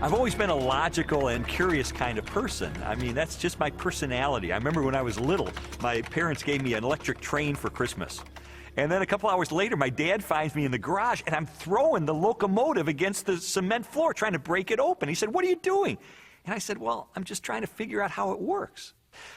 I've always been a logical and curious kind of person. I mean, that's just my personality. I remember when I was little, my parents gave me an electric train for Christmas. And then a couple hours later, my dad finds me in the garage, and I'm throwing the locomotive against the cement floor, trying to break it open. He said, "What are you doing?" And I said, "Well, I'm just trying to figure out how it works."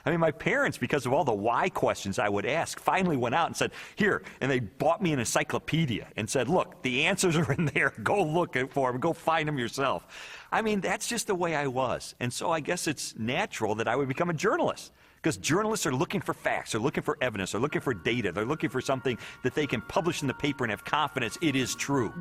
I mean, my parents, because of all the why questions I would ask, finally went out and said, "Here," and they bought me an encyclopedia and said, "Look, the answers are in there. Go look for them. Go find them yourself." I mean, that's just the way I was. And so I guess it's natural that I would become a journalist, because journalists are looking for facts, they're looking for evidence, they're looking for data, they're looking for something that they can publish in the paper and have confidence it is true.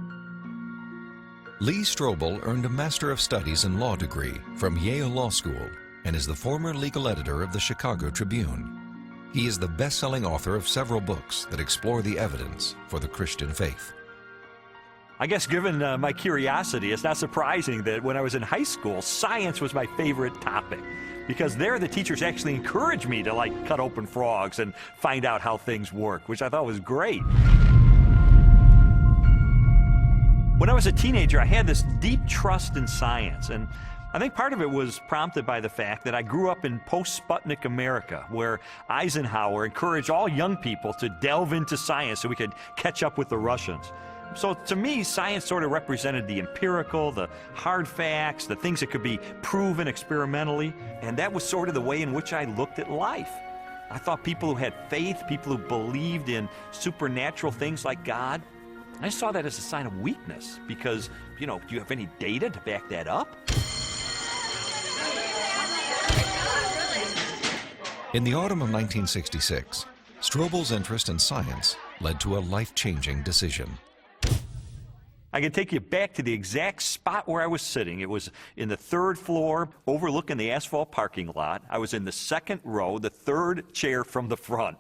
Lee Strobel earned a Master of Studies in Law degree from Yale Law School and is the former legal editor of the Chicago Tribune. He is the best-selling author of several books that explore the evidence for the Christian faith. I guess given my curiosity, it's not surprising that when I was in high school, science was my favorite topic, because there the teachers actually encouraged me to like cut open frogs and find out how things work, which I thought was great. When I was a teenager, I had this deep trust in science, and I think part of it was prompted by the fact that I grew up in post-Sputnik America, where Eisenhower encouraged all young people to delve into science so we could catch up with the Russians. So to me, science sort of represented the empirical, the hard facts, the things that could be proven experimentally, and that was sort of the way in which I looked at life. I thought people who had faith, people who believed in supernatural things like God, I saw that as a sign of weakness, because, you know, do you have any data to back that up? In the autumn of 1966, Strobel's interest in science led to a life-changing decision. I can take you back to the exact spot where I was sitting. It was in the third floor, overlooking the asphalt parking lot. I was in the second row, the third chair from the front,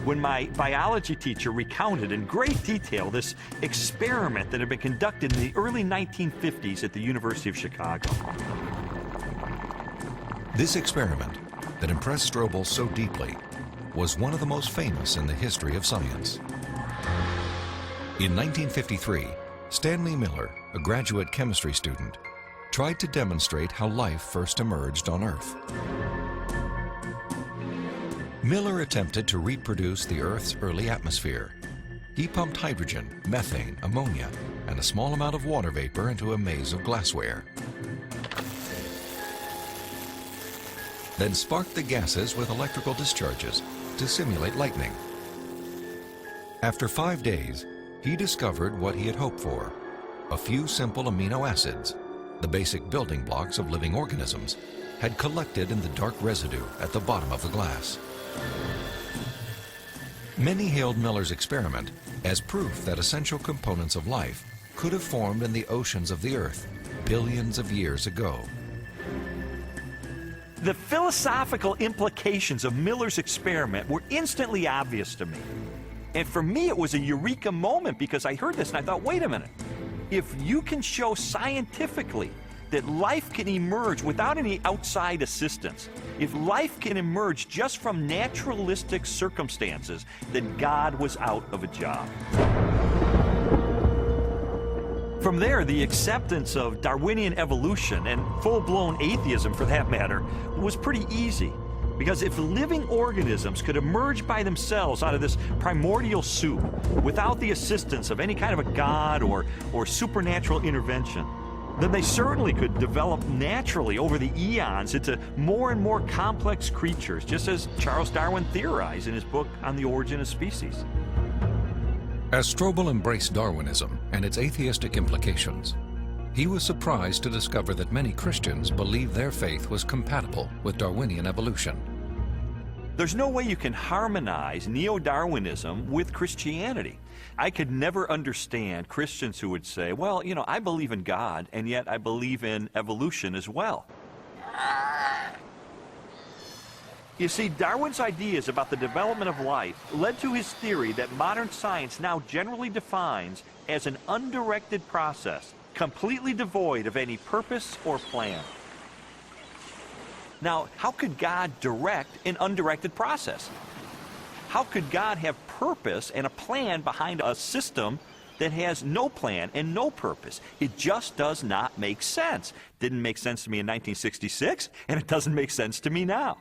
when my biology teacher recounted in great detail this experiment that had been conducted in the early 1950s at the University of Chicago. This experiment that impressed Strobel so deeply was one of the most famous in the history of science. In 1953, Stanley Miller, a graduate chemistry student, tried to demonstrate how life first emerged on Earth. Miller attempted to reproduce the Earth's early atmosphere. He pumped hydrogen, methane, ammonia, and a small amount of water vapor into a maze of glassware. Then sparked the gases with electrical discharges to simulate lightning. After 5 days, he discovered what he had hoped for. A few simple amino acids, the basic building blocks of living organisms, had collected in the dark residue at the bottom of the glass. Many hailed Miller's experiment as proof that essential components of life could have formed in the oceans of the Earth billions of years ago. The philosophical implications of Miller's experiment were instantly obvious to me. And for me, it was a eureka moment, because I heard this and I thought, wait a minute. If you can show scientifically that life can emerge without any outside assistance, if life can emerge just from naturalistic circumstances, then God was out of a job. From there, the acceptance of Darwinian evolution, and full-blown atheism for that matter, was pretty easy. Because if living organisms could emerge by themselves out of this primordial soup without the assistance of any kind of a god or supernatural intervention, then they certainly could develop naturally over the eons into more and more complex creatures, just as Charles Darwin theorized in his book On the Origin of Species. As Strobel embraced Darwinism and its atheistic implications, he was surprised to discover that many Christians believed their faith was compatible with Darwinian evolution. There's no way you can harmonize neo-Darwinism with Christianity. I could never understand Christians who would say, well, you know, I believe in God, and yet I believe in evolution as well. You see, Darwin's ideas about the development of life led to his theory that modern science now generally defines as an undirected process, completely devoid of any purpose or plan. Now, how could God direct an undirected process? How could God have purpose and a plan behind a system that has no plan and no purpose. It just does not make sense. Didn't make sense to me in 1966, and it doesn't make sense to me now.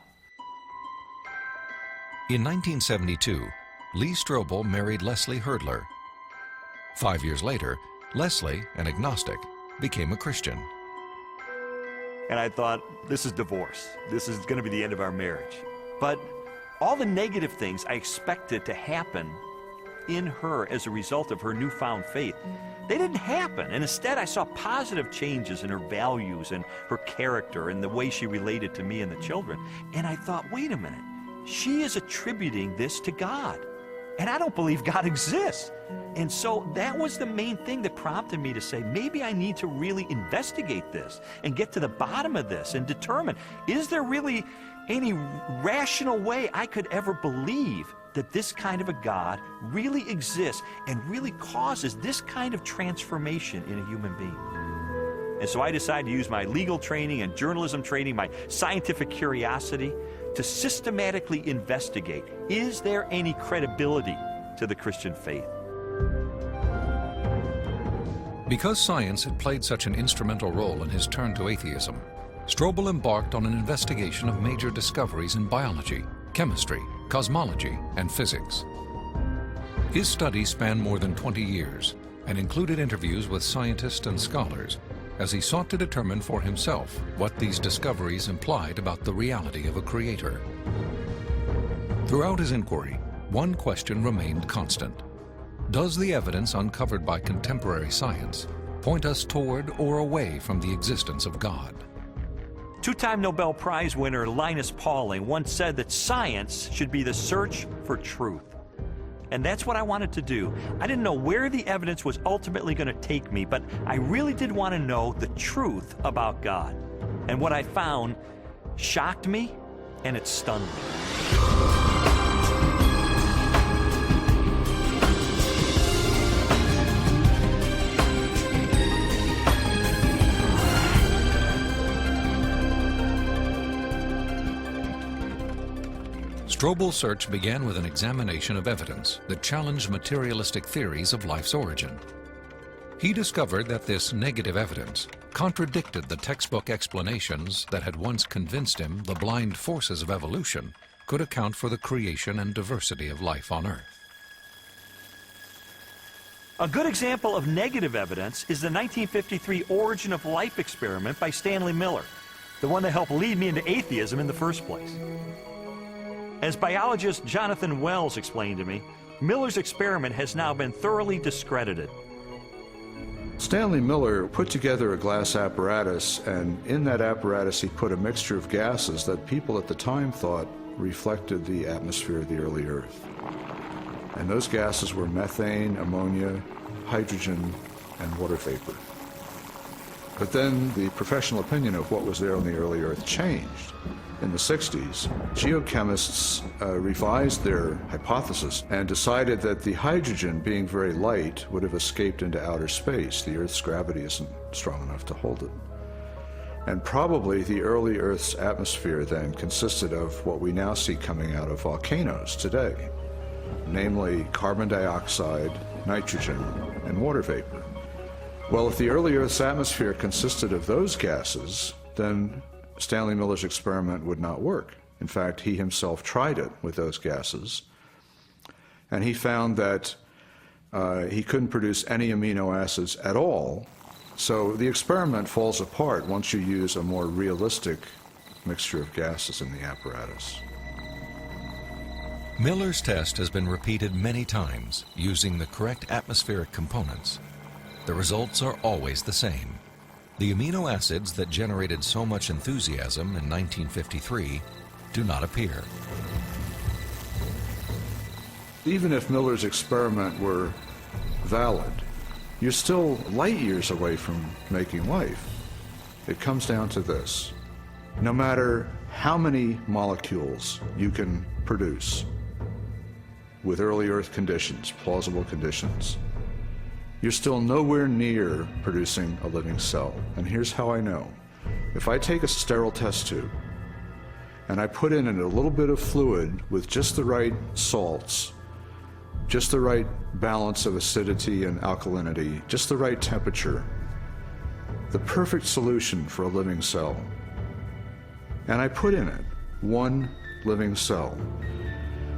In 1972, Lee Strobel married Leslie Herdler. 5 years later, Leslie, an agnostic, became a Christian. And I thought, this is divorce. This is going to be the end of our marriage. But all the negative things I expected to happen in her as a result of her newfound faith, they didn't happen. And instead, I saw positive changes in her values and her character and the way she related to me and the children. And I thought, wait a minute, she is attributing this to God. And I don't believe God exists. And so that was the main thing that prompted me to say, maybe I need to really investigate this and get to the bottom of this and determine, is there really any rational way I could ever believe that this kind of a God really exists and really causes this kind of transformation in a human being? And so I decided to use my legal training and journalism training, my scientific curiosity, to systematically investigate, is there any credibility to the Christian faith? Because science had played such an instrumental role in his turn to atheism, Strobel embarked on an investigation of major discoveries in biology, chemistry, cosmology, and physics. His studies spanned more than 20 years and included interviews with scientists and scholars as he sought to determine for himself what these discoveries implied about the reality of a creator. Throughout his inquiry, one question remained constant. Does the evidence uncovered by contemporary science point us toward or away from the existence of God? Two-time Nobel Prize winner Linus Pauling once said that science should be the search for truth. And that's what I wanted to do. I didn't know where the evidence was ultimately going to take me, but I really did want to know the truth about God. And what I found shocked me, and it stunned me. Strobel's search began with an examination of evidence that challenged materialistic theories of life's origin. He discovered that this negative evidence contradicted the textbook explanations that had once convinced him the blind forces of evolution could account for the creation and diversity of life on Earth. A good example of negative evidence is the 1953 Origin of Life experiment by Stanley Miller, the one that helped lead me into atheism in the first place. As biologist Jonathan Wells explained to me, Miller's experiment has now been thoroughly discredited. Stanley Miller put together a glass apparatus, and in that apparatus he put a mixture of gases that people at the time thought reflected the atmosphere of the early Earth. And those gases were methane, ammonia, hydrogen, and water vapor. But then the professional opinion of what was there on the early Earth changed. In the 60s, geochemists revised their hypothesis and decided that the hydrogen, being very light, would have escaped into outer space. The Earth's gravity isn't strong enough to hold it. And probably the early Earth's atmosphere then consisted of what we now see coming out of volcanoes today, namely carbon dioxide, nitrogen, and water vapor. Well, if the early Earth's atmosphere consisted of those gases, then Stanley Miller's experiment would not work. In fact, he himself tried it with those gases, and he found that he couldn't produce any amino acids at all. So the experiment falls apart once you use a more realistic mixture of gases in the apparatus. Miller's test has been repeated many times using the correct atmospheric components. The results are always the same. The amino acids that generated so much enthusiasm in 1953 do not appear. Even if Miller's experiment were valid, you're still light years away from making life. It comes down to this. No matter how many molecules you can produce with early Earth conditions, plausible conditions, you're still nowhere near producing a living cell. And here's how I know. If I take a sterile test tube and I put in a little bit of fluid with just the right salts, just the right balance of acidity and alkalinity, just the right temperature, the perfect solution for a living cell. And I put in it one living cell.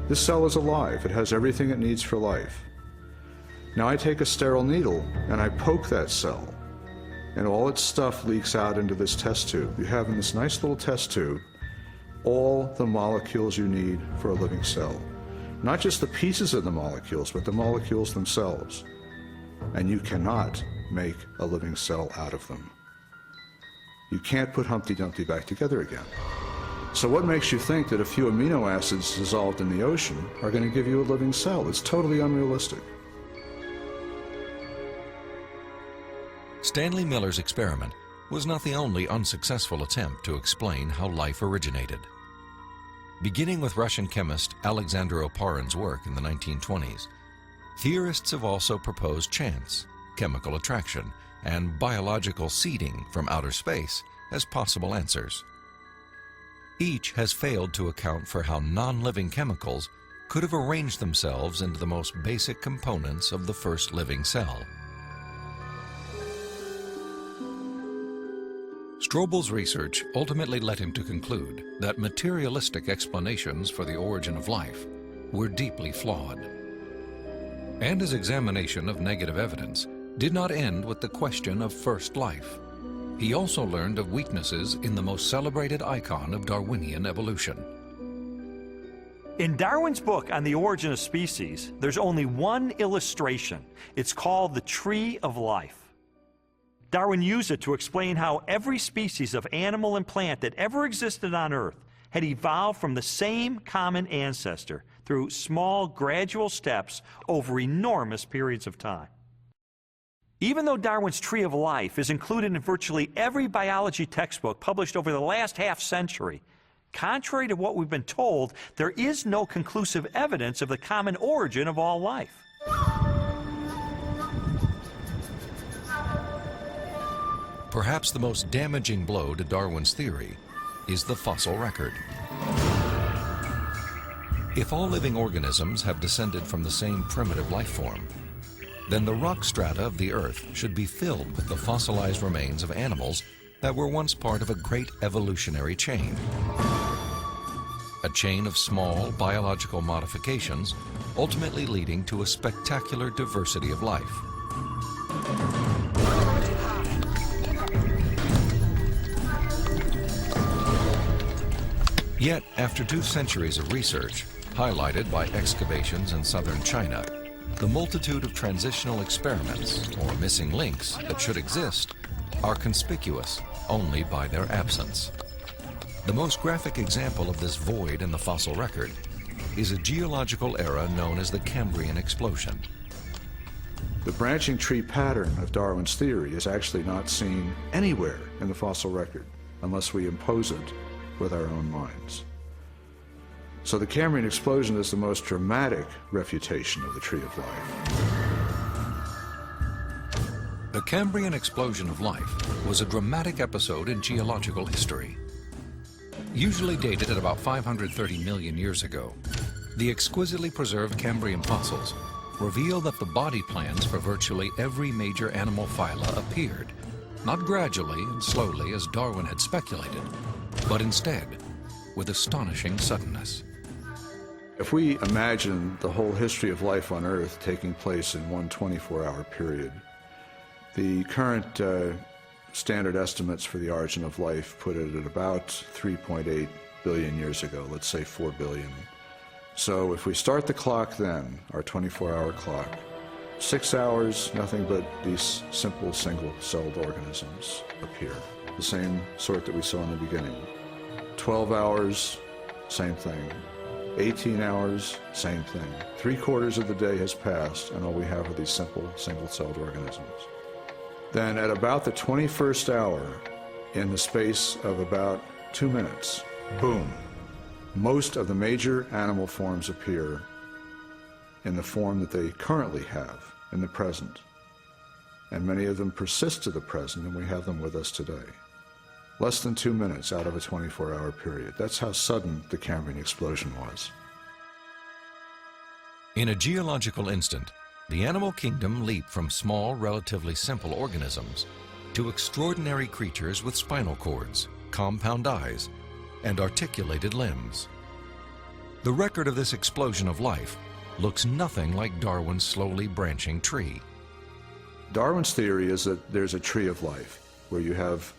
This cell is alive. It has everything it needs for life. Now I take a sterile needle and I poke that cell, and all its stuff leaks out into this test tube. You have in this nice little test tube all the molecules you need for a living cell. Not just the pieces of the molecules, but the molecules themselves. And you cannot make a living cell out of them. You can't put Humpty Dumpty back together again. So what makes you think that a few amino acids dissolved in the ocean are going to give you a living cell? It's totally unrealistic. Stanley Miller's experiment was not the only unsuccessful attempt to explain how life originated. Beginning with Russian chemist Alexander Oparin's work in the 1920s, theorists have also proposed chance, chemical attraction, and biological seeding from outer space as possible answers. Each has failed to account for how non-living chemicals could have arranged themselves into the most basic components of the first living cell. Strobel's research ultimately led him to conclude that materialistic explanations for the origin of life were deeply flawed. And his examination of negative evidence did not end with the question of first life. He also learned of weaknesses in the most celebrated icon of Darwinian evolution. In Darwin's book on the origin of species, there's only one illustration. It's called the Tree of Life. Darwin used it to explain how every species of animal and plant that ever existed on Earth had evolved from the same common ancestor through small, gradual steps over enormous periods of time. Even though Darwin's Tree of Life is included in virtually every biology textbook published over the last half-century, contrary to what we've been told, there is no conclusive evidence of the common origin of all life. Perhaps the most damaging blow to Darwin's theory is the fossil record. If all living organisms have descended from the same primitive life form, then the rock strata of the Earth should be filled with the fossilized remains of animals that were once part of a great evolutionary chain. A chain of small biological modifications, ultimately leading to a spectacular diversity of life. Yet, after 2 centuries of research, highlighted by excavations in southern China, the multitude of transitional experiments, or missing links, that should exist, are conspicuous only by their absence. The most graphic example of this void in the fossil record is a geological era known as the Cambrian explosion. The branching tree pattern of Darwin's theory is actually not seen anywhere in the fossil record unless we impose it with our own minds. So the Cambrian explosion is the most dramatic refutation of the Tree of Life. The Cambrian explosion of life was a dramatic episode in geological history. Usually dated at about 530 million years ago, the exquisitely preserved Cambrian fossils reveal that the body plans for virtually every major animal phyla appeared, not gradually and slowly as Darwin had speculated, but instead with astonishing suddenness. If we imagine the whole history of life on Earth taking place in one 24-hour period, the current standard estimates for the origin of life put it at about 3.8 billion years ago, let's say 4 billion. So if we start the clock then, our 24-hour clock, 6 hours, nothing but these simple single-celled organisms appear, the same sort that we saw in the beginning. 12 hours, same thing. 18 hours, same thing. 3/4 of the day has passed, and all we have are these simple single-celled organisms. Then at about the 21st hour, in the space of about 2 minutes, boom, most of the major animal forms appear in the form that they currently have in the present. And many of them persist to the present, and we have them with us today. Less than 2 minutes out of a 24-hour period. That's how sudden the Cambrian explosion was. In a geological instant, the animal kingdom leaped from small, relatively simple organisms to extraordinary creatures with spinal cords, compound eyes, and articulated limbs. The record of this explosion of life looks nothing like Darwin's slowly branching tree. Darwin's theory is that there's a tree of life, where you have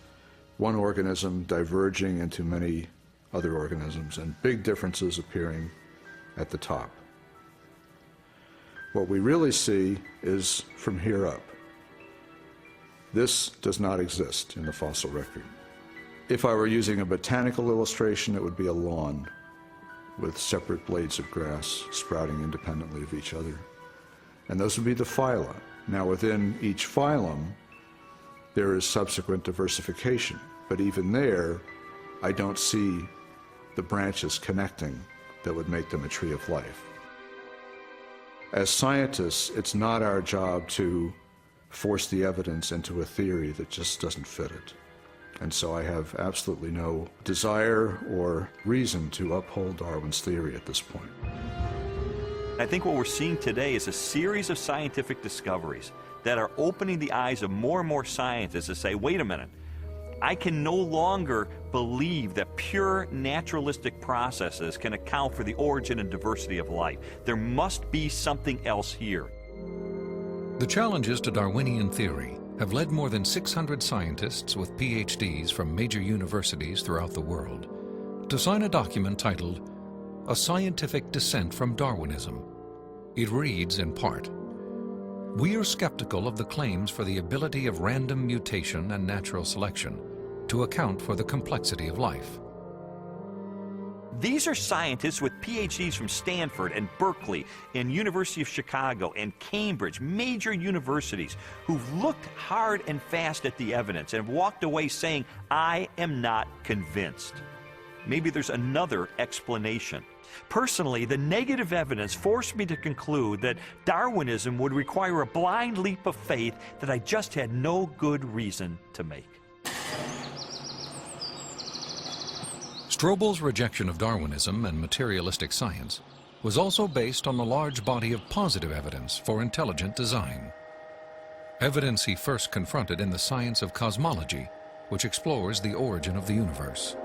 one organism diverging into many other organisms and big differences appearing at the top. What we really see is from here up. This does not exist in the fossil record. If I were using a botanical illustration, it would be a lawn with separate blades of grass sprouting independently of each other. And those would be the phyla. Now, within each phylum, there is subsequent diversification. But even there, I don't see the branches connecting that would make them a tree of life. As scientists, it's not our job to force the evidence into a theory that just doesn't fit it. And so I have absolutely no desire or reason to uphold Darwin's theory at this point. I think what we're seeing today is a series of scientific discoveries that are opening the eyes of more and more scientists to say, wait a minute, I can no longer believe that pure naturalistic processes can account for the origin and diversity of life. There must be something else here. The challenges to Darwinian theory have led more than 600 scientists with PhDs from major universities throughout the world to sign a document titled A Scientific Dissent from Darwinism. It reads in part, "We are skeptical of the claims for the ability of random mutation and natural selection to account for the complexity of life." These are scientists with PhDs from Stanford and Berkeley and University of Chicago and Cambridge, major universities, who've looked hard and fast at the evidence and have walked away saying, I am not convinced. Maybe there's another explanation. Personally, the negative evidence forced me to conclude that Darwinism would require a blind leap of faith that I just had no good reason to make. Strobel's rejection of Darwinism and materialistic science was also based on a large body of positive evidence for intelligent design. Evidence he first confronted in the science of cosmology, which explores the origin of the universe.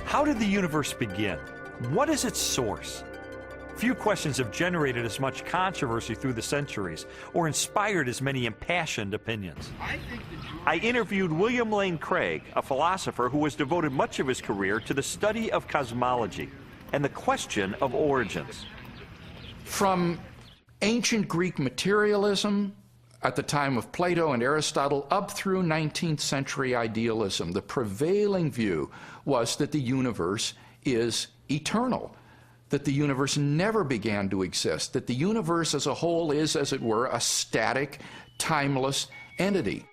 How did the universe begin? What is its source? Few questions have generated as much controversy through the centuries or inspired as many impassioned opinions. I interviewed William Lane Craig, a philosopher who has devoted much of his career to the study of cosmology and the question of origins. From ancient Greek materialism at the time of Plato and Aristotle up through 19th century idealism, the prevailing view was that the universe is eternal, that the universe never began to exist, that the universe as a whole is, as it were, a static, timeless entity.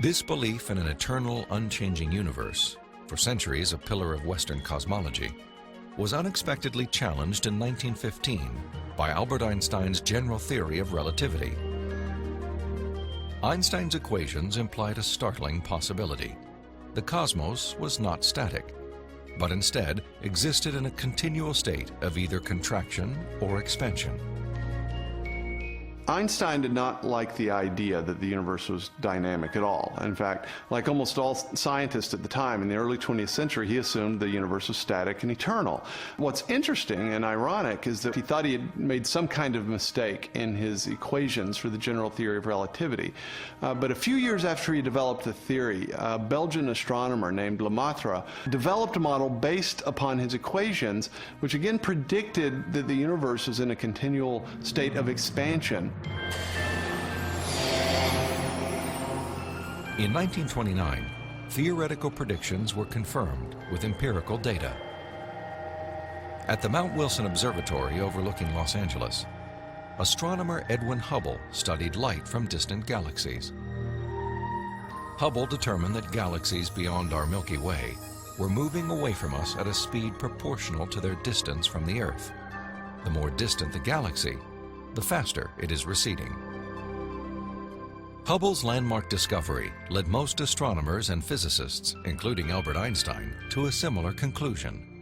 This belief in an eternal, unchanging universe, for centuries a pillar of Western cosmology, was unexpectedly challenged in 1915 by Albert Einstein's general theory of relativity. Einstein's equations implied a startling possibility. The cosmos was not static, but instead existed in a continual state of either contraction or expansion. Einstein did not like the idea that the universe was dynamic at all. In fact, like almost all scientists at the time in the early 20th century, he assumed the universe was static and eternal. What's interesting and ironic is that he thought he had made some kind of mistake in his equations for the general theory of relativity. But a few years after he developed the theory, a Belgian astronomer named Lemaitre developed a model based upon his equations, which again predicted that the universe was in a continual state of expansion. In 1929, theoretical predictions were confirmed with empirical data. At the Mount Wilson Observatory overlooking Los Angeles, astronomer Edwin Hubble studied light from distant galaxies. Hubble determined that galaxies beyond our Milky Way were moving away from us at a speed proportional to their distance from the Earth. The more distant the galaxy, the faster it is receding. Hubble's landmark discovery led most astronomers and physicists, including Albert Einstein, to a similar conclusion.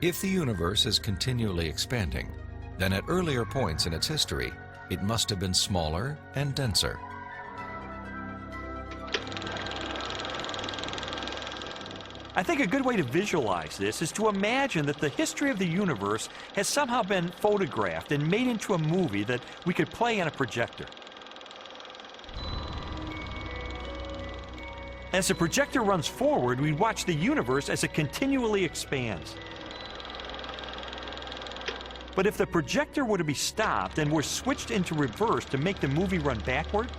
If the universe is continually expanding, then at earlier points in its history, it must have been smaller and denser. I think a good way to visualize this is to imagine that the history of the universe has somehow been photographed and made into a movie that we could play on a projector. As the projector runs forward, we watch the universe as it continually expands. But if the projector were to be stopped and were switched into reverse to make the movie run backward,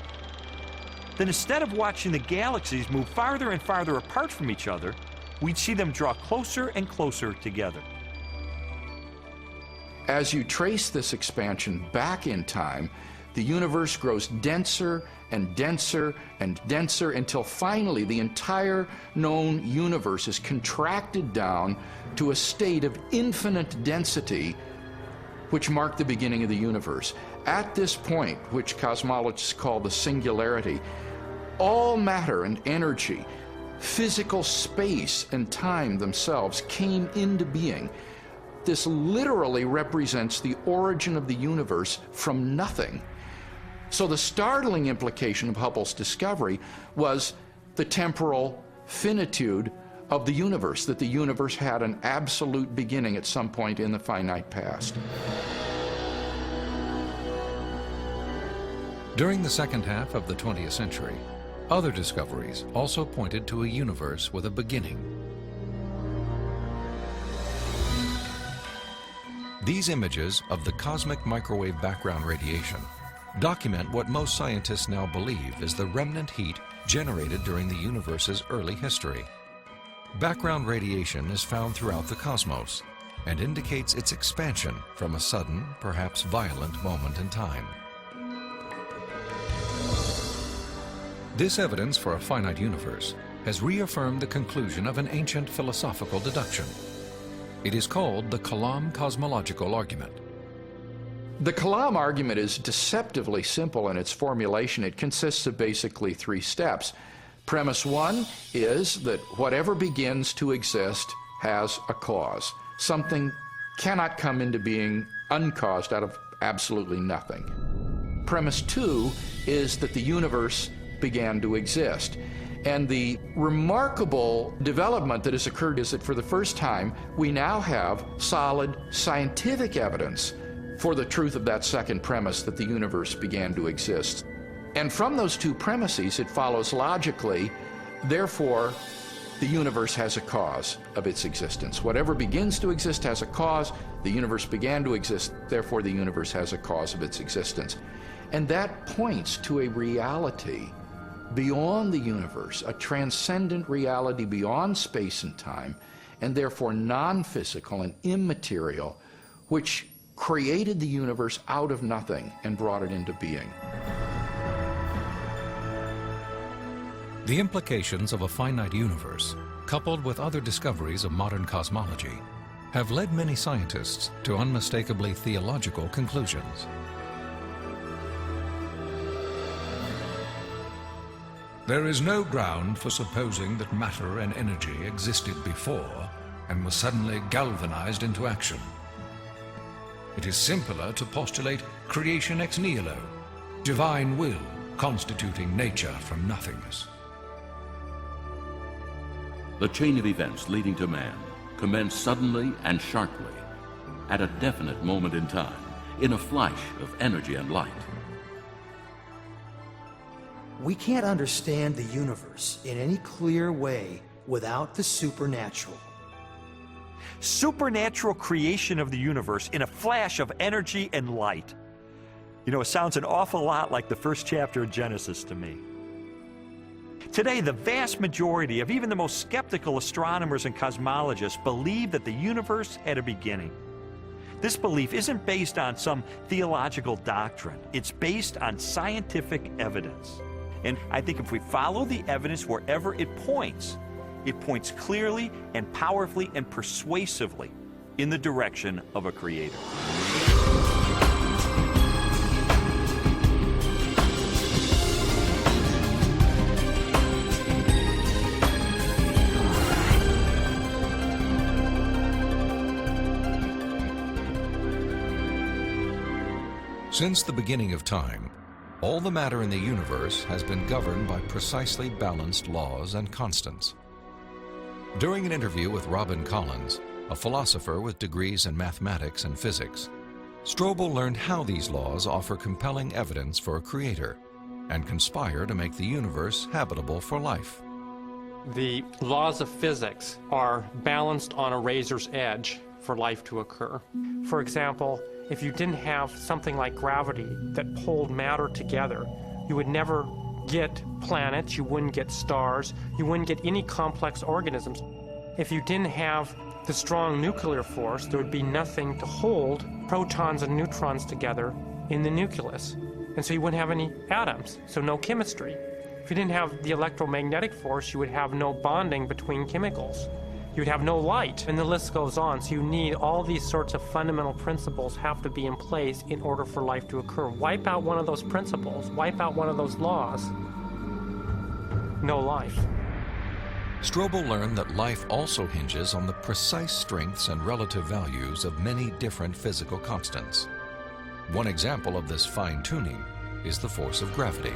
then instead of watching the galaxies move farther and farther apart from each other, we'd see them draw closer and closer together. As you trace this expansion back in time, the universe grows denser and denser and denser until finally the entire known universe is contracted down to a state of infinite density, which marked the beginning of the universe. At this point, which cosmologists call the singularity, all matter and energy, physical space and time themselves came into being. This literally represents the origin of the universe from nothing. So the startling implication of Hubble's discovery was the temporal finitude of the universe, that the universe had an absolute beginning at some point in the finite past. During the second half of the 20th century, other discoveries also pointed to a universe with a beginning. These images of the cosmic microwave background radiation document what most scientists now believe is the remnant heat generated during the universe's early history. Background radiation is found throughout the cosmos and indicates its expansion from a sudden, perhaps violent moment in time. This evidence for a finite universe has reaffirmed the conclusion of an ancient philosophical deduction. It is called the Kalam cosmological argument. The Kalam argument is deceptively simple in its formulation. It consists of basically 3 steps. Premise 1 is that whatever begins to exist has a cause. Something cannot come into being uncaused out of absolutely nothing. Premise 2 is that the universe began to exist. And the remarkable development that has occurred is that for the first time, we now have solid scientific evidence for the truth of that second premise, that the universe began to exist. And from those 2 premises, it follows logically, therefore, the universe has a cause of its existence. Whatever begins to exist has a cause. The universe began to exist, therefore the universe has a cause of its existence. And that points to a reality beyond the universe, a transcendent reality beyond space and time, and therefore non-physical and immaterial, which created the universe out of nothing and brought it into being. The implications of a finite universe, coupled with other discoveries of modern cosmology, have led many scientists to unmistakably theological conclusions. There is no ground for supposing that matter and energy existed before and was suddenly galvanized into action. It is simpler to postulate creation ex nihilo, divine will constituting nature from nothingness. The chain of events leading to man commenced suddenly and sharply, at a definite moment in time, in a flash of energy and light. We can't understand the universe in any clear way without the supernatural. Supernatural creation of the universe in a flash of energy and light. You know, it sounds an awful lot like the first chapter of Genesis to me. Today, the vast majority of even the most skeptical astronomers and cosmologists believe that the universe had a beginning. This belief isn't based on some theological doctrine. It's based on scientific evidence. And I think if we follow the evidence wherever it points, It points clearly and powerfully and persuasively in the direction of a creator. Since the beginning of time, all the matter in the universe has been governed by precisely balanced laws and constants. During an interview with Robin Collins, a philosopher with degrees in mathematics and physics, Strobel learned how these laws offer compelling evidence for a creator and conspire to make the universe habitable for life. The laws of physics are balanced on a razor's edge for life to occur. For example, if you didn't have something like gravity that pulled matter together, you would never get planets, you wouldn't get stars, you wouldn't get any complex organisms. If you didn't have the strong nuclear force, there would be nothing to hold protons and neutrons together in the nucleus. And so you wouldn't have any atoms, so no chemistry. If you didn't have the electromagnetic force, you would have no bonding between chemicals. You would have no light, and the list goes on. So you need all these sorts of fundamental principles have to be in place in order for life to occur. Wipe out one of those principles, wipe out one of those laws, no life. Strobel learned that life also hinges on the precise strengths and relative values of many different physical constants. One example of this fine-tuning is the force of gravity.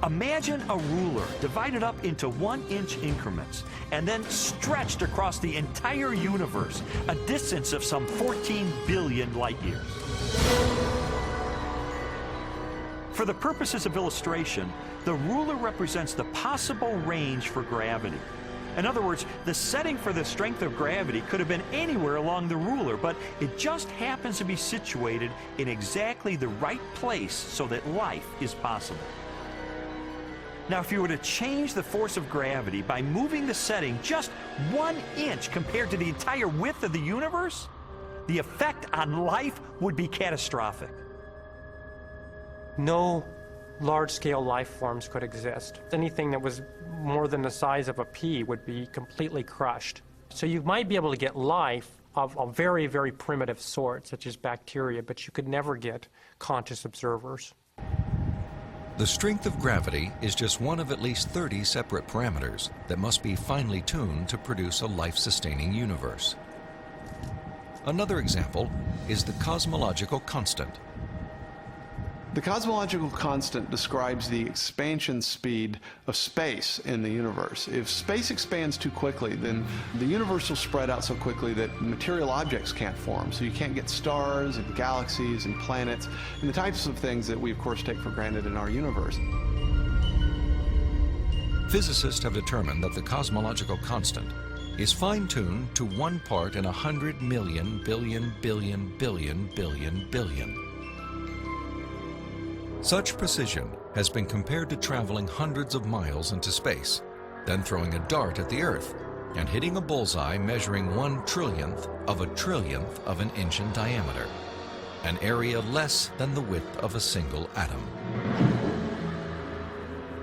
Imagine a ruler divided up into 1-inch increments and then stretched across the entire universe, a distance of some 14 billion light years. For the purposes of illustration, the ruler represents the possible range for gravity. In other words, the setting for the strength of gravity could have been anywhere along the ruler, but it just happens to be situated in exactly the right place so that life is possible. Now, if you were to change the force of gravity by moving the setting just 1 inch compared to the entire width of the universe, the effect on life would be catastrophic. No large-scale life forms could exist. Anything that was more than the size of a pea would be completely crushed. So you might be able to get life of a very, very primitive sort, such as bacteria, but you could never get conscious observers. The strength of gravity is just one of at least 30 separate parameters that must be finely tuned to produce a life-sustaining universe. Another example is the cosmological constant. The cosmological constant describes the expansion speed of space in the universe. If space expands too quickly, then the universe will spread out so quickly that material objects can't form. So you can't get stars and galaxies and planets and the types of things that we, of course, take for granted in our universe. Physicists have determined that the cosmological constant is fine-tuned to 1 part in 100 million billion billion billion billion billion. Such precision has been compared to traveling hundreds of miles into space, then throwing a dart at the Earth and hitting a bullseye measuring 1/trillionth of an inch in diameter, an area less than the width of a single atom.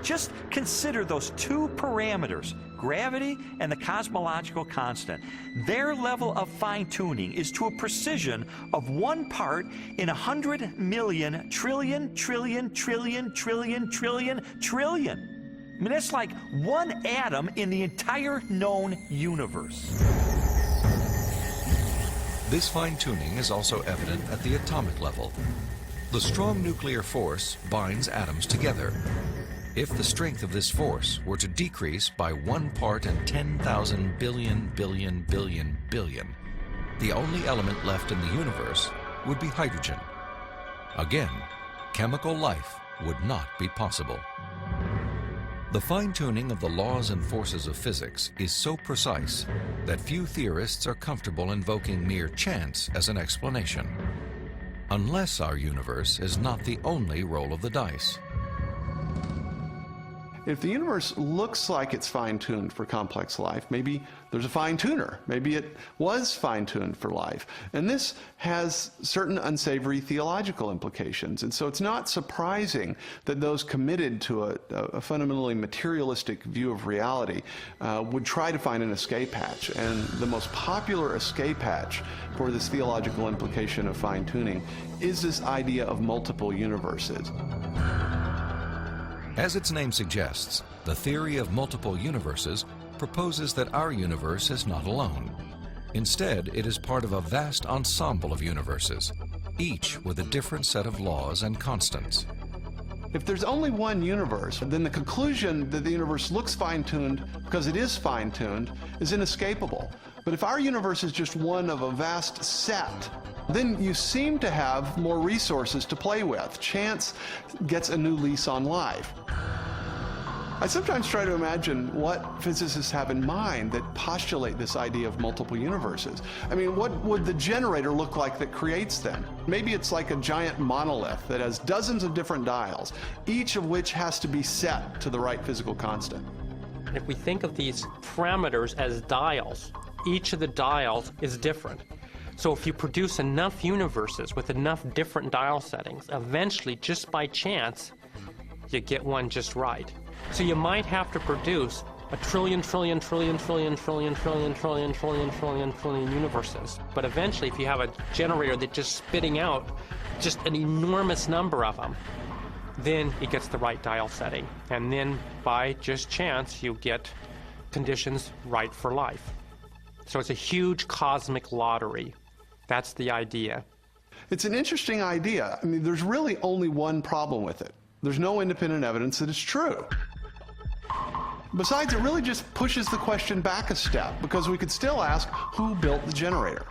Just consider those two parameters, gravity and the cosmological constant. Their level of fine-tuning is to a precision of 1 part in 100 million trillion trillion trillion trillion trillion trillion. I mean, that's like 1 atom in the entire known universe. This fine-tuning is also evident at the atomic level. The strong nuclear force binds atoms together. If the strength of this force were to decrease by 1 part in 10,000 billion billion billion billion, the only element left in the universe would be hydrogen. Again, chemical life would not be possible. The fine-tuning of the laws and forces of physics is so precise that few theorists are comfortable invoking mere chance as an explanation, unless our universe is not the only roll of the dice. If the universe looks like it's fine-tuned for complex life, maybe there's a fine-tuner. Maybe it was fine-tuned for life. And this has certain unsavory theological implications. And so it's not surprising that those committed to a fundamentally materialistic view of reality would try to find an escape hatch. And the most popular escape hatch for this theological implication of fine-tuning is this idea of multiple universes. As its name suggests, the theory of multiple universes proposes that our universe is not alone. Instead, it is part of a vast ensemble of universes, each with a different set of laws and constants. If there's only one universe, then the conclusion that the universe looks fine-tuned because it is fine-tuned is inescapable. But if our universe is just one of a vast set, then you seem to have more resources to play with. Chance gets a new lease on life. I sometimes try to imagine what physicists have in mind that postulate this idea of multiple universes. I mean, what would the generator look like that creates them? Maybe it's like a giant monolith that has dozens of different dials, each of which has to be set to the right physical constant. If we think of these parameters as dials, each of the dials is different. So if you produce enough universes with enough different dial settings, eventually, just by chance, you get one just right. So you might have to produce a trillion universes. But eventually, if you have a generator that's just spitting out just an enormous number of them, then it gets the right dial setting. And then, by just chance, you get conditions right for life. So it's a huge cosmic lottery. That's the idea. It's an interesting idea. I mean, there's really only one problem with it. There's no independent evidence that it's true. Besides, it really just pushes the question back a step, because we could still ask, who built the generator?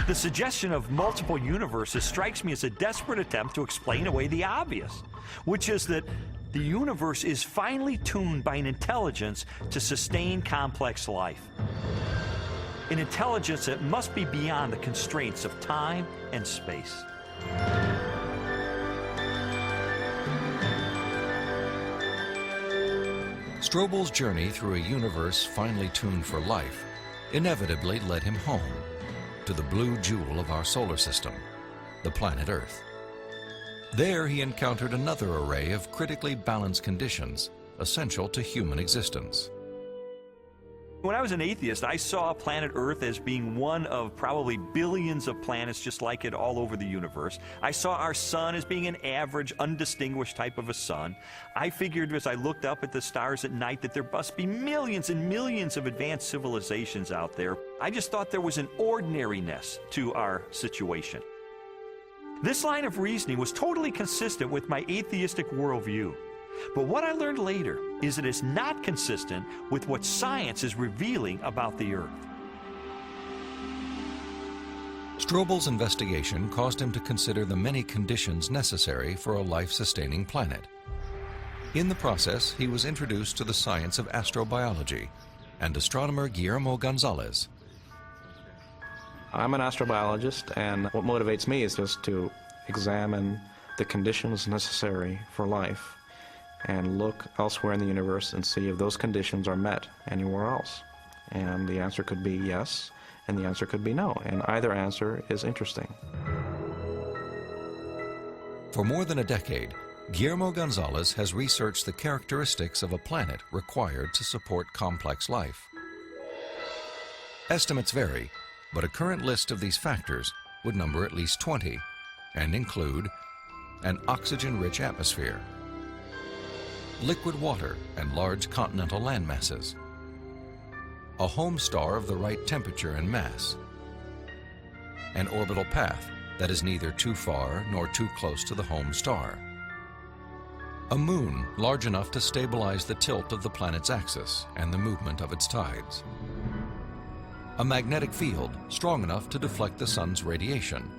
The suggestion of multiple universes strikes me as a desperate attempt to explain away the obvious, which is that the universe is finely tuned by an intelligence to sustain complex life. An intelligence that must be beyond the constraints of time and space. Strobel's journey through a universe finely tuned for life inevitably led him home, to the blue jewel of our solar system, the planet Earth. There he encountered another array of critically balanced conditions essential to human existence. When I was an atheist, I saw planet Earth as being one of probably billions of planets just like it all over the universe. I saw our sun as being an average, undistinguished type of a sun. I figured as I looked up at the stars at night that there must be millions and millions of advanced civilizations out there. I just thought there was an ordinariness to our situation. This line of reasoning was totally consistent with my atheistic worldview. But what I learned later is that it's not consistent with what science is revealing about the Earth. Strobel's investigation caused him to consider the many conditions necessary for a life-sustaining planet. In the process, he was introduced to the science of astrobiology and astronomer Guillermo Gonzalez. I'm an astrobiologist, and what motivates me is just to examine the conditions necessary for life and look elsewhere in the universe and see if those conditions are met anywhere else. And the answer could be yes, and the answer could be no, and either answer is interesting. For more than a decade, Guillermo Gonzalez has researched the characteristics of a planet required to support complex life. Estimates vary, but a current list of these factors would number at least 20 and include an oxygen-rich atmosphere, liquid water and large continental landmasses, a home star of the right temperature and mass, an orbital path that is neither too far nor too close to the home star, a moon large enough to stabilize the tilt of the planet's axis and the movement of its tides, a magnetic field strong enough to deflect the sun's radiation,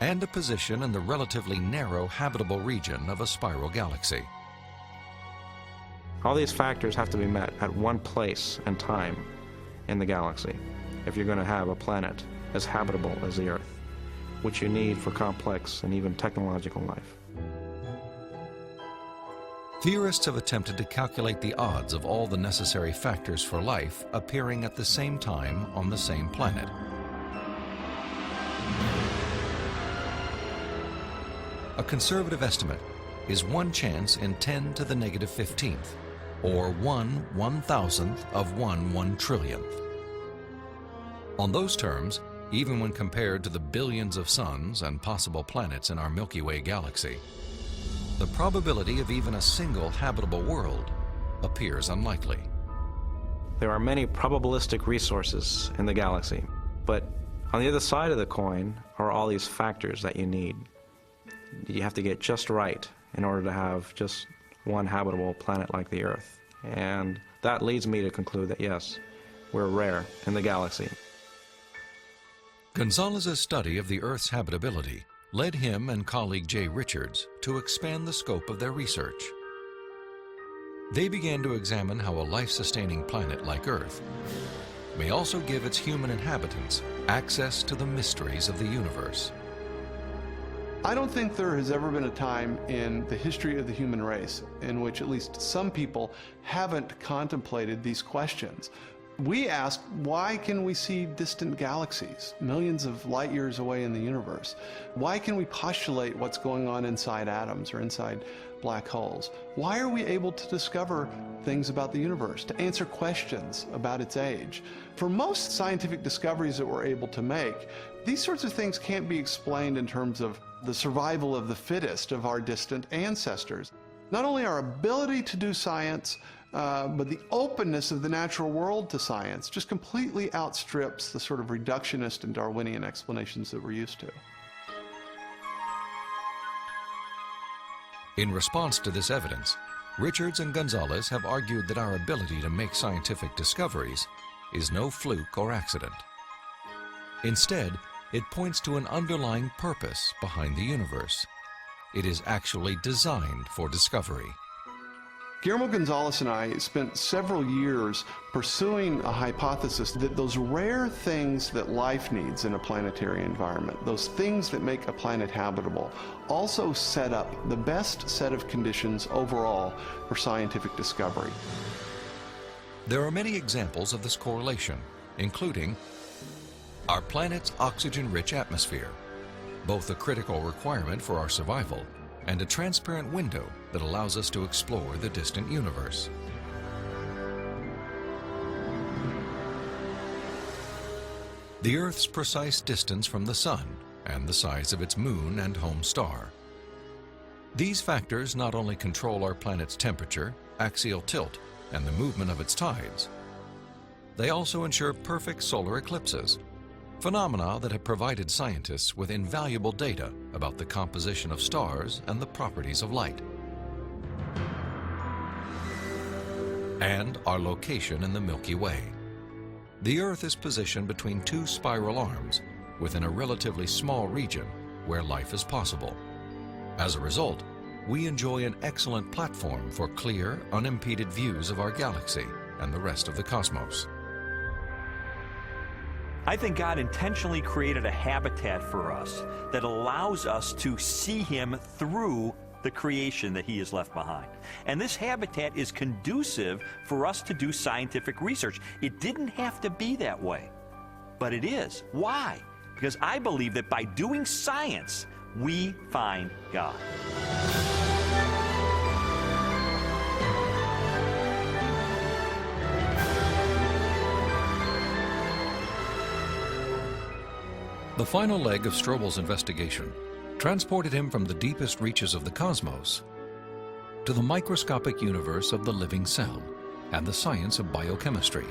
and a position in the relatively narrow habitable region of a spiral galaxy. All these factors have to be met at one place and time in the galaxy if you're going to have a planet as habitable as the Earth, which you need for complex and even technological life. Theorists have attempted to calculate the odds of all the necessary factors for life appearing at the same time on the same planet. A conservative estimate is 1 chance in 10 to the negative 15th, or 1/1000th of 1 trillionth. On those terms, even when compared to the billions of suns and possible planets in our Milky Way galaxy, the probability of even a single habitable world appears unlikely. There are many probabilistic resources in the galaxy, but on the other side of the coin are all these factors that you need. You have to get just right in order to have just one habitable planet like the Earth. And that leads me to conclude that yes, we're rare in the galaxy. Gonzalez's study of the Earth's habitability led him and colleague Jay Richards to expand the scope of their research. They began to examine how a life-sustaining planet like Earth may also give its human inhabitants access to the mysteries of the universe. I don't think there has ever been a time in the history of the human race in which at least some people haven't contemplated these questions. We ask, why can we see distant galaxies, millions of light years away in the universe? Why can we postulate what's going on inside atoms or inside black holes? Why are we able to discover things about the universe, to answer questions about its age? For most scientific discoveries that we're able to make, these sorts of things can't be explained in terms of the survival of the fittest of our distant ancestors. Not only our ability to do science, but the openness of the natural world to science just completely outstrips the sort of reductionist and Darwinian explanations that we're used to. In response to this evidence, Richards and Gonzalez have argued that our ability to make scientific discoveries is no fluke or accident. Instead, it points to an underlying purpose behind the universe. It is actually designed for discovery. Guillermo Gonzalez and I spent several years pursuing a hypothesis that those rare things that life needs in a planetary environment, those things that make a planet habitable, also set up the best set of conditions overall for scientific discovery. There are many examples of this correlation, including our planet's oxygen-rich atmosphere, both a critical requirement for our survival and a transparent window that allows us to explore the distant universe. The Earth's precise distance from the Sun and the size of its moon and home star. These factors not only control our planet's temperature, axial tilt, and the movement of its tides, they also ensure perfect solar eclipses, phenomena that have provided scientists with invaluable data about the composition of stars and the properties of light. And our location in the Milky Way. The Earth is positioned between two spiral arms within a relatively small region where life is possible. As a result, we enjoy an excellent platform for clear, unimpeded views of our galaxy and the rest of the cosmos. I think God intentionally created a habitat for us that allows us to see Him through the creation that He has left behind. And this habitat is conducive for us to do scientific research. It didn't have to be that way, but it is. Why? Because I believe that by doing science, we find God. The final leg of Strobel's investigation transported him from the deepest reaches of the cosmos to the microscopic universe of the living cell and the science of biochemistry.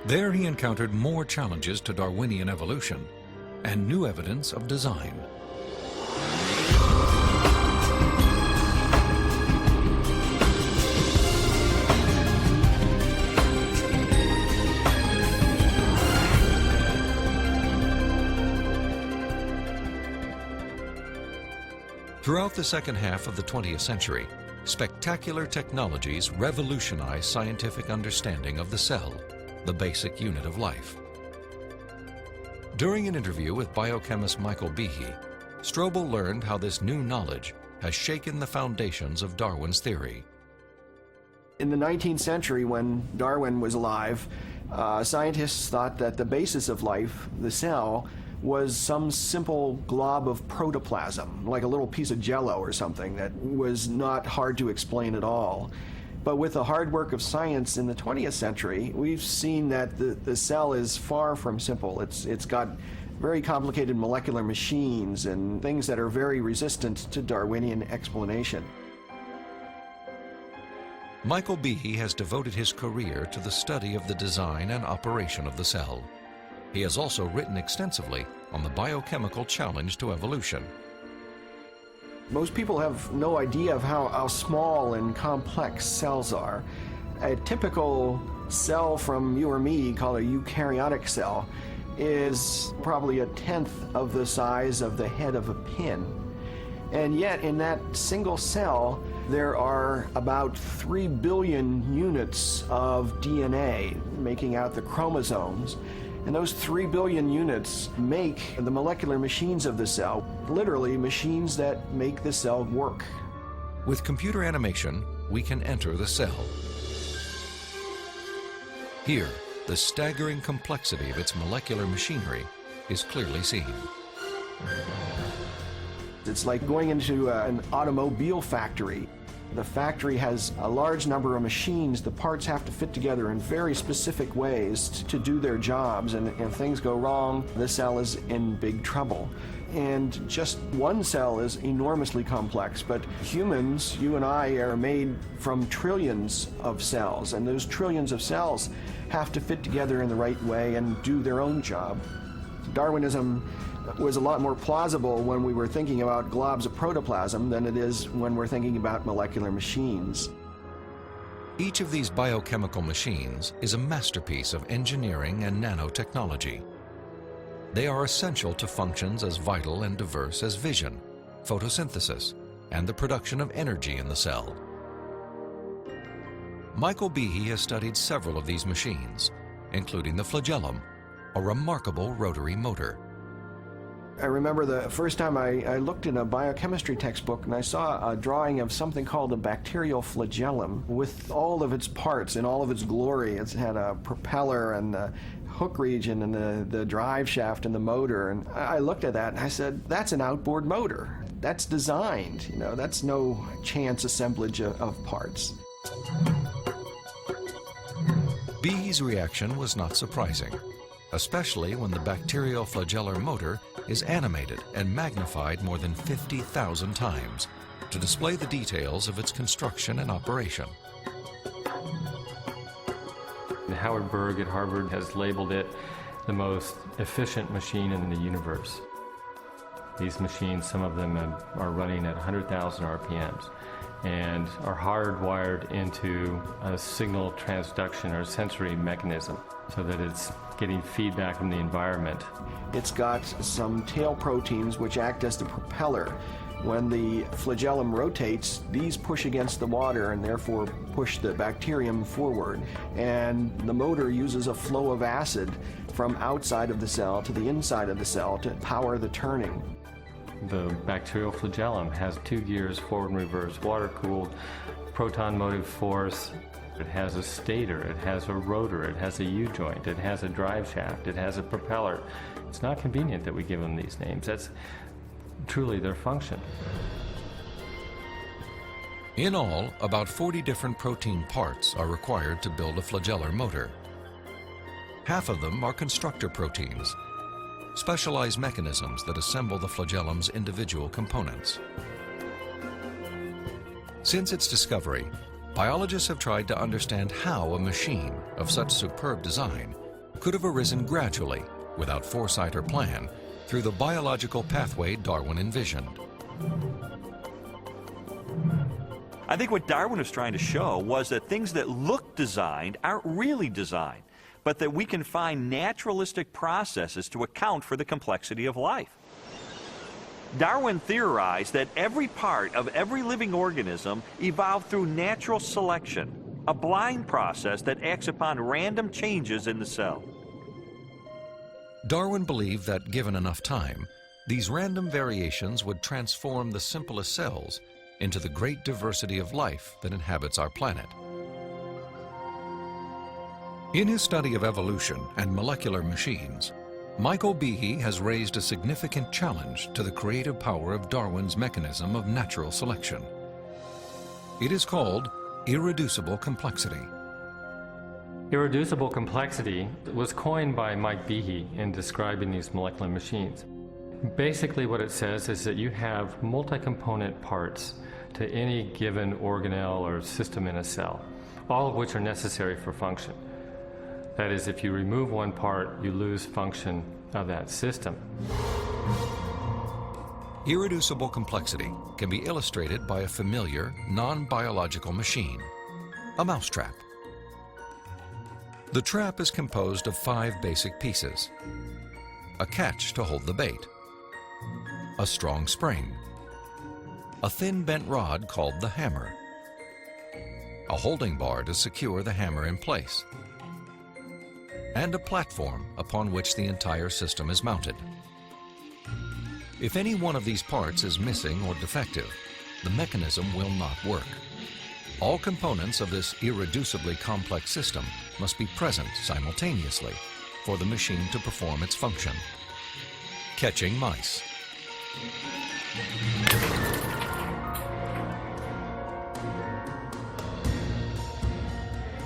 There he encountered more challenges to Darwinian evolution and new evidence of design. Throughout the second half of the 20th century, spectacular technologies revolutionized scientific understanding of the cell, the basic unit of life. During an interview with biochemist Michael Behe, Strobel learned how this new knowledge has shaken the foundations of Darwin's theory. In the 19th century, when Darwin was alive, scientists thought that the basis of life, the cell, was some simple glob of protoplasm, like a little piece of jello or something that was not hard to explain at all. But with the hard work of science in the 20th century, we've seen that the cell is far from simple. It's got very complicated molecular machines and things that are very resistant to Darwinian explanation. Michael Behe has devoted his career to the study of the design and operation of the cell. He has also written extensively on the biochemical challenge to evolution. Most people have no idea of how small and complex cells are. A typical cell from you or me, called a eukaryotic cell, is probably 1/10 of the size of the head of a pin. And yet, in that single cell, there are about 3 billion units of DNA, making out the chromosomes. And those 3 billion units make the molecular machines of the cell, literally machines that make the cell work. With computer animation, we can enter the cell. Here, the staggering complexity of its molecular machinery is clearly seen. It's like going into an automobile factory. The factory has a large number of machines. The parts have to fit together in very specific ways to do their jobs, and if things go wrong, the cell is in big trouble. And just one cell is enormously complex, but humans, you and I, are made from trillions of cells, and those trillions of cells have to fit together in the right way and do their own job. Darwinism was a lot more plausible when we were thinking about globs of protoplasm than it is when we're thinking about molecular machines. Each of these biochemical machines is a masterpiece of engineering and nanotechnology. They are essential to functions as vital and diverse as vision, photosynthesis, and the production of energy in the cell. Michael Behe has studied several of these machines, including the flagellum, a remarkable rotary motor. I remember the first time I looked in a biochemistry textbook and I saw a drawing of something called a bacterial flagellum with all of its parts in all of its glory. It had a propeller and the hook region and the drive shaft and the motor. And I looked at that and I said, that's an outboard motor. That's designed, you know, that's no chance assemblage of parts. Behe's reaction was not surprising, especially when the bacterial flagellar motor is animated and magnified more than 50,000 times to display the details of its construction and operation. Howard Berg at Harvard has labeled it the most efficient machine in the universe. These machines, some of them are running at 100,000 RPMs and are hardwired into a signal transduction or sensory mechanism so that it's getting feedback from the environment. It's got some tail proteins which act as the propeller. When the flagellum rotates, these push against the water and therefore push the bacterium forward. And the motor uses a flow of acid from outside of the cell to the inside of the cell to power the turning. The bacterial flagellum has 2 gears, forward and reverse, water-cooled, proton motive force. It has a stator, it has a rotor, it has a U-joint, it has a drive shaft, it has a propeller. It's not convenient that we give them these names. That's truly their function. In all, about 40 different protein parts are required to build a flagellar motor. Half of them are constructor proteins, specialized mechanisms that assemble the flagellum's individual components. Since its discovery, biologists have tried to understand how a machine of such superb design could have arisen gradually, without foresight or plan, through the biological pathway Darwin envisioned. I think what Darwin was trying to show was that things that look designed aren't really designed, but that we can find naturalistic processes to account for the complexity of life. Darwin theorized that every part of every living organism evolved through natural selection, a blind process that acts upon random changes in the cell. Darwin believed that, given enough time, These random variations would transform the simplest cells into the great diversity of life that inhabits our planet. In his study of evolution and molecular machines, Michael Behe has raised a significant challenge to the creative power of Darwin's mechanism of natural selection. It is called irreducible complexity. Irreducible complexity was coined by Mike Behe in describing these molecular machines. Basically what it says is that you have multi-component parts to any given organelle or system in a cell, all of which are necessary for function. That is, if you remove one part, you lose function of that system. Irreducible complexity can be illustrated by a familiar, non-biological machine, a mousetrap. The trap is composed of 5 basic pieces: a catch to hold the bait, a strong spring, a thin bent rod called the hammer, a holding bar to secure the hammer in place, and a platform upon which the entire system is mounted. If any one of these parts is missing or defective, the mechanism will not work. All components of this irreducibly complex system must be present simultaneously for the machine to perform its function. Catching mice.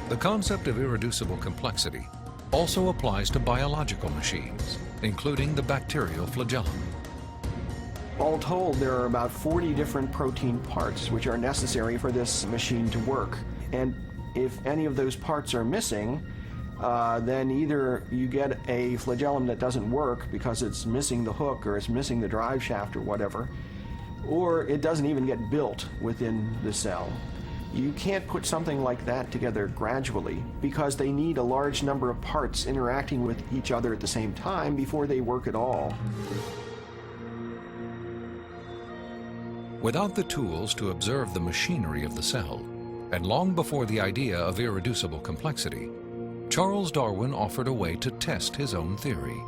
The concept of irreducible complexity also applies to biological machines, including the bacterial flagellum. All told, there are about 40 different protein parts which are necessary for this machine to work. And if any of those parts are missing, then either you get a flagellum that doesn't work because it's missing the hook or it's missing the drive shaft or whatever, or it doesn't even get built within the cell. You can't put something like that together gradually because they need a large number of parts interacting with each other at the same time before they work at all. Without the tools to observe the machinery of the cell, and long before the idea of irreducible complexity, Charles Darwin offered a way to test his own theory.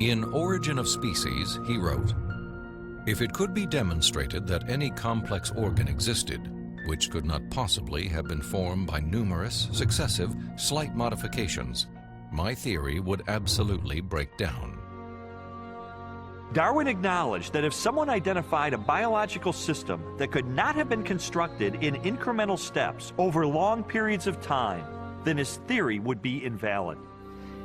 In Origin of Species, he wrote, "If it could be demonstrated that any complex organ existed, which could not possibly have been formed by numerous, successive, slight modifications, my theory would absolutely break down." Darwin acknowledged that if someone identified a biological system that could not have been constructed in incremental steps over long periods of time, then his theory would be invalid.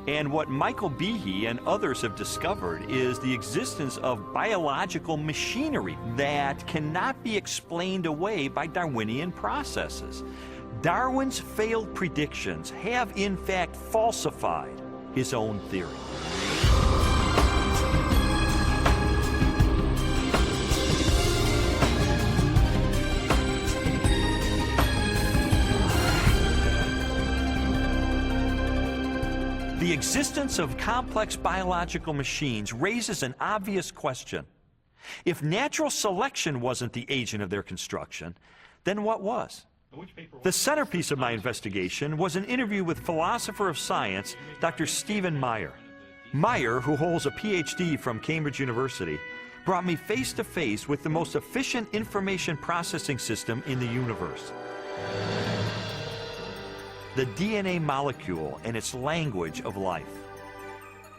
And what Michael Behe and others have discovered is the existence of biological machinery that cannot be explained away by Darwinian processes. Darwin's failed predictions have in fact falsified his own theory. The existence of complex biological machines raises an obvious question. If natural selection wasn't the agent of their construction, then what was? The centerpiece of my investigation was an interview with philosopher of science, Dr. Stephen Meyer. Meyer, who holds a PhD from Cambridge University, brought me face to face with the most efficient information processing system in the universe. The DNA molecule and its language of life.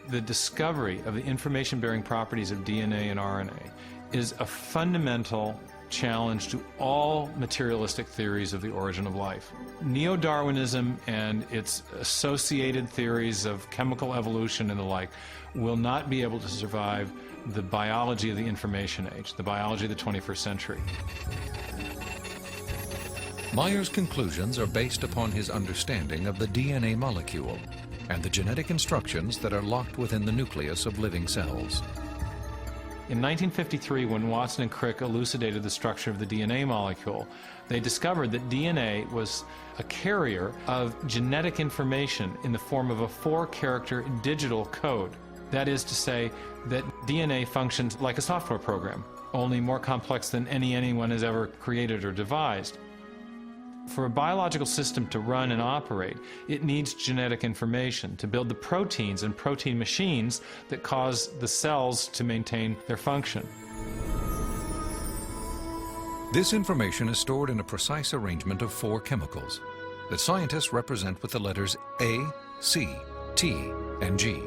The discovery of the information-bearing properties of DNA and RNA is a fundamental challenge to all materialistic theories of the origin of life. Neo-Darwinism and its associated theories of chemical evolution and the like will not be able to survive the biology of the information age, the biology of the 21st century. Meyer's conclusions are based upon his understanding of the DNA molecule and the genetic instructions that are locked within the nucleus of living cells. In 1953, when Watson and Crick elucidated the structure of the DNA molecule, they discovered that DNA was a carrier of genetic information in the form of a 4-character digital code. That is to say that DNA functions like a software program, only more complex than anyone has ever created or devised. For a biological system to run and operate, it needs genetic information to build the proteins and protein machines that cause the cells to maintain their function. This information is stored in a precise arrangement of 4 chemicals that scientists represent with the letters A, C, T, and G.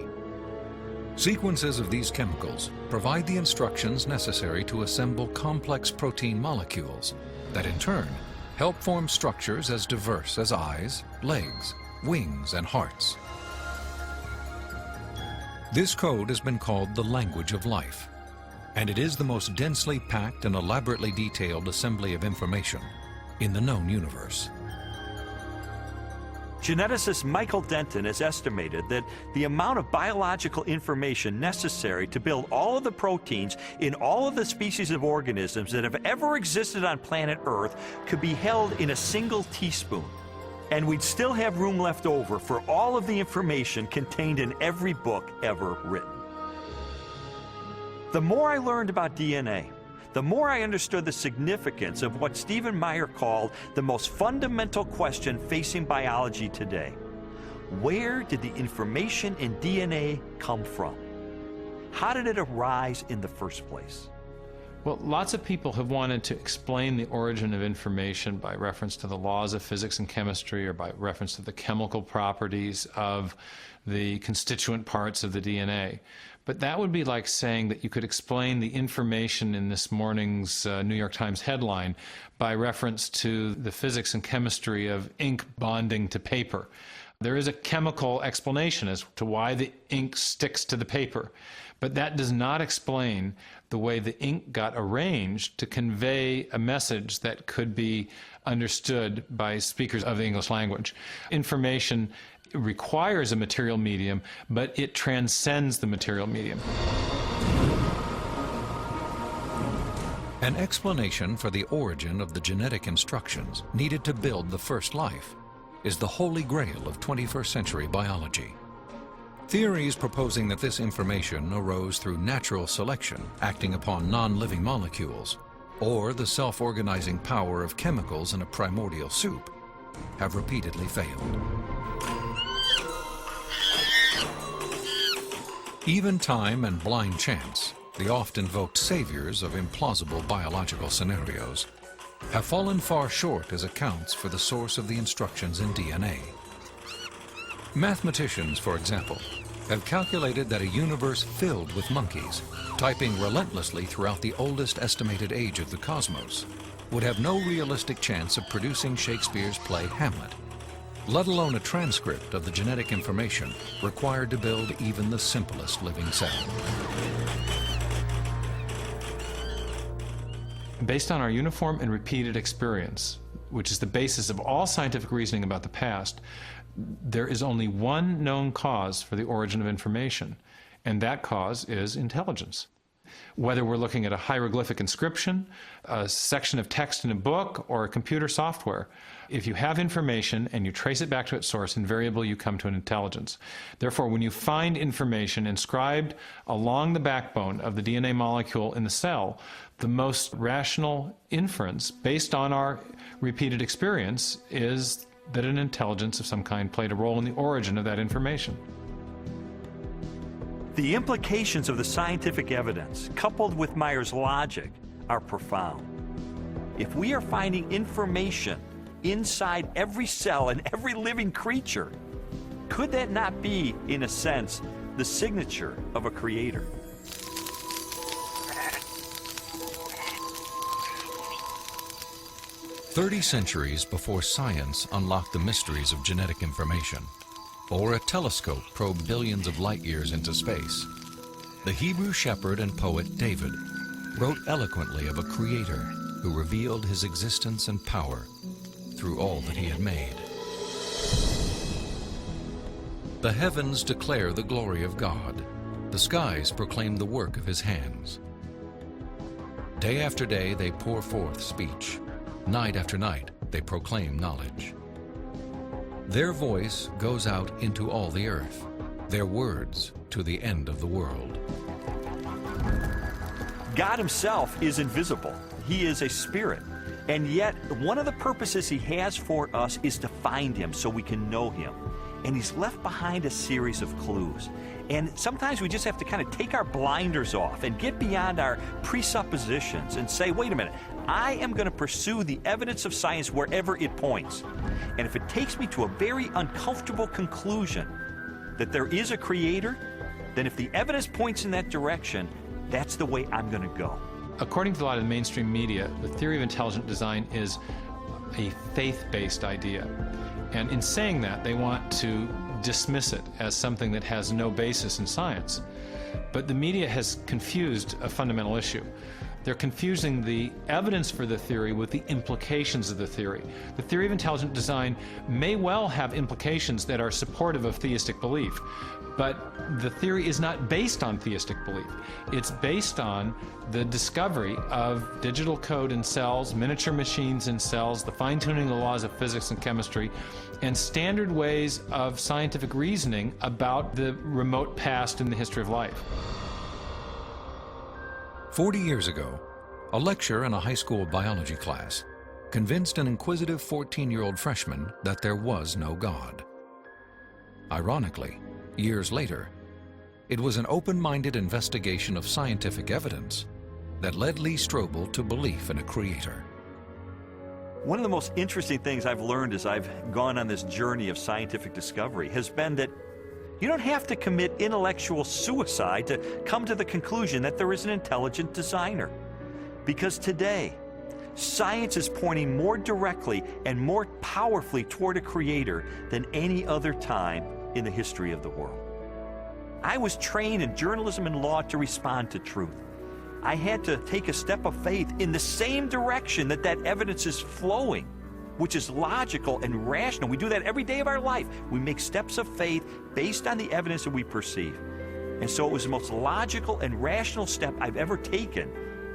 Sequences of these chemicals provide the instructions necessary to assemble complex protein molecules that in turn help form structures as diverse as eyes, legs, wings, and hearts. This code has been called the language of life, and it is the most densely packed and elaborately detailed assembly of information in the known universe. Geneticist Michael Denton has estimated that the amount of biological information necessary to build all of the proteins in all of the species of organisms that have ever existed on planet Earth could be held in a single teaspoon. And we'd still have room left over for all of the information contained in every book ever written. The more I learned about DNA, the more I understood the significance of what Stephen Meyer called the most fundamental question facing biology today. Where did the information in DNA come from? How did it arise in the first place? Well, lots of people have wanted to explain the origin of information by reference to the laws of physics and chemistry or by reference to the chemical properties of the constituent parts of the DNA. But that would be like saying that you could explain the information in this morning's New York Times headline by reference to the physics and chemistry of ink bonding to paper. There is a chemical explanation as to why the ink sticks to the paper, but that does not explain the way the ink got arranged to convey a message that could be understood by speakers of the English language. Information requires a material medium, but it transcends the material medium. An explanation for the origin of the genetic instructions needed to build the first life is the holy grail of 21st century biology. Theories proposing that this information arose through natural selection acting upon non-living molecules, or the self-organizing power of chemicals in a primordial soup, have repeatedly failed. Even time and blind chance, the oft-invoked saviors of implausible biological scenarios, have fallen far short as accounts for the source of the instructions in DNA. Mathematicians, for example, have calculated that a universe filled with monkeys, typing relentlessly throughout the oldest estimated age of the cosmos, would have no realistic chance of producing Shakespeare's play Hamlet, let alone a transcript of the genetic information required to build even the simplest living cell. Based on our uniform and repeated experience, which is the basis of all scientific reasoning about the past, there is only one known cause for the origin of information, and that cause is intelligence. Whether we're looking at a hieroglyphic inscription, a section of text in a book, or a computer software, if you have information and you trace it back to its source, invariably you come to an intelligence. Therefore, when you find information inscribed along the backbone of the DNA molecule in the cell, the most rational inference, based on our repeated experience, is that an intelligence of some kind played a role in the origin of that information. The implications of the scientific evidence, coupled with Meyer's logic, are profound. If we are finding information inside every cell and every living creature, could that not be, in a sense, the signature of a creator? "30 centuries before science unlocked the mysteries of genetic information, or a telescope probed billions of light years into space, the Hebrew shepherd and poet David wrote eloquently of a creator who revealed his existence and power through all that he had made. The heavens declare the glory of God. The skies proclaim the work of his hands. Day after day they pour forth speech. Night after night they proclaim knowledge. Their voice goes out into all the earth, their words to the end of the world." God himself is invisible. He is a spirit. And yet, one of the purposes he has for us is to find him so we can know him. And he's left behind a series of clues. And sometimes we just have to kind of take our blinders off and get beyond our presuppositions and say, wait a minute, I am going to pursue the evidence of science wherever it points. And if it takes me to a very uncomfortable conclusion that there is a creator, then if the evidence points in that direction, that's the way I'm going to go. According to a lot of the mainstream media, the theory of intelligent design is a faith-based idea. And in saying that, they want to dismiss it as something that has no basis in science. But the media has confused a fundamental issue. They're confusing the evidence for the theory with the implications of the theory. The theory of intelligent design may well have implications that are supportive of theistic belief, but the theory is not based on theistic belief. It's based on the discovery of digital code in cells, miniature machines in cells, the fine-tuning of the laws of physics and chemistry, and standard ways of scientific reasoning about the remote past in the history of life. 40 years ago, a lecturer in a high school biology class convinced an inquisitive 14-year-old freshman that there was no God. Ironically, years later, it was an open-minded investigation of scientific evidence that led Lee Strobel to belief in a creator. One of the most interesting things I've learned as I've gone on this journey of scientific discovery has been that you don't have to commit intellectual suicide to come to the conclusion that there is an intelligent designer. Because today, science is pointing more directly and more powerfully toward a creator than any other time in the history of the world. I was trained in journalism and law to respond to truth. I had to take a step of faith in the same direction that evidence is flowing, which is logical and rational. We do that every day of our life. We make steps of faith based on the evidence that we perceive. And so it was the most logical and rational step I've ever taken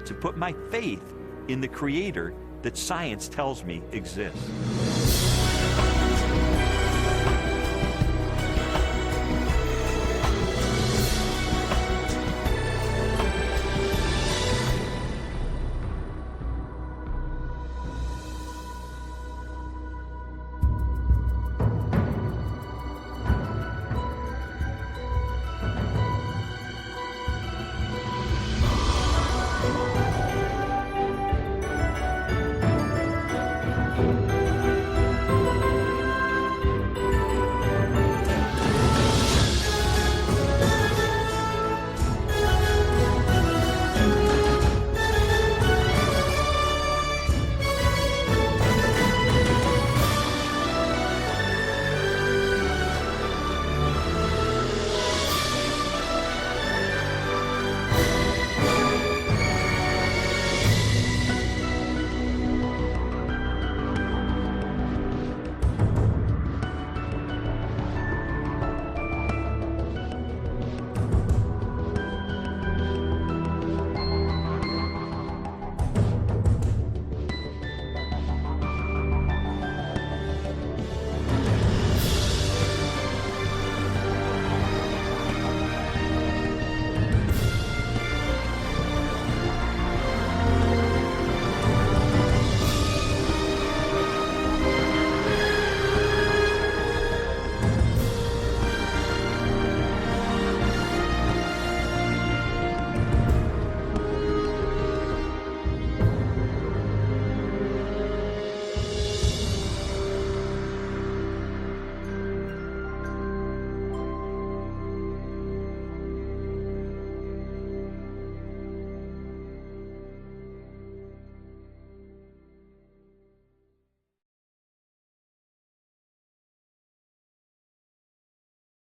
to put my faith in the creator that science tells me exists.